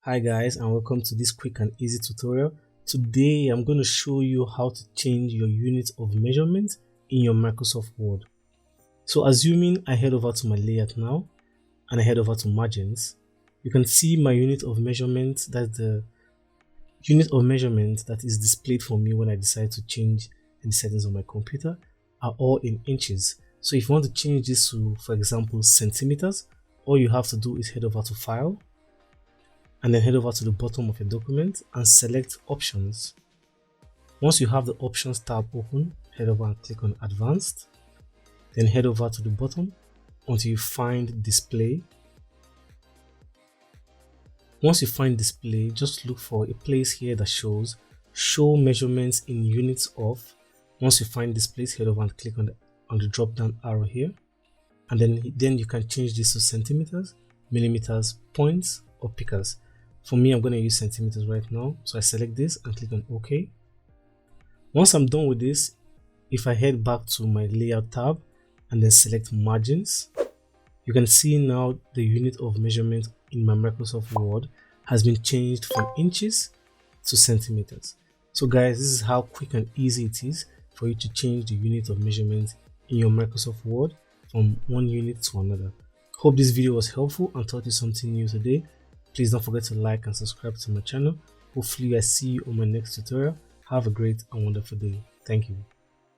Hi guys, and welcome to this quick and easy tutorial. Today I'm going to show you how to change your unit of measurement in your Microsoft Word. So assuming I head over to my layout now and I head over to margins, you can see my unit of measurement, that's the unit of measurement that is displayed for me when I decide to change any settings on my computer are all in inches. So if you want to change this to, for example, centimeters, all you have to do is head over to File and then head over to the bottom of your document and select Options. Once you have the Options tab open, head over and click on Advanced, then head over to the bottom until you find Display. Once you find Display, just look for a place here that shows Show Measurements in Units of. Once you find this place, head over and click on the drop down arrow here, and then you can change this to centimeters, millimeters, points, or pickers. For me, I'm going to use centimeters right now, so I select this and click on OK. Once I'm done with this, if I head back to my layout tab and then select margins, you can see now the unit of measurement in my Microsoft Word has been changed from inches to centimeters. So guys, this is how quick and easy it is for you to change the unit of measurement in your Microsoft Word from one unit to another. Hope this video was helpful and taught you something new today. Please don't forget to like and subscribe to my channel. Hopefully I see you on my next tutorial. Have a great and wonderful day. Thank you.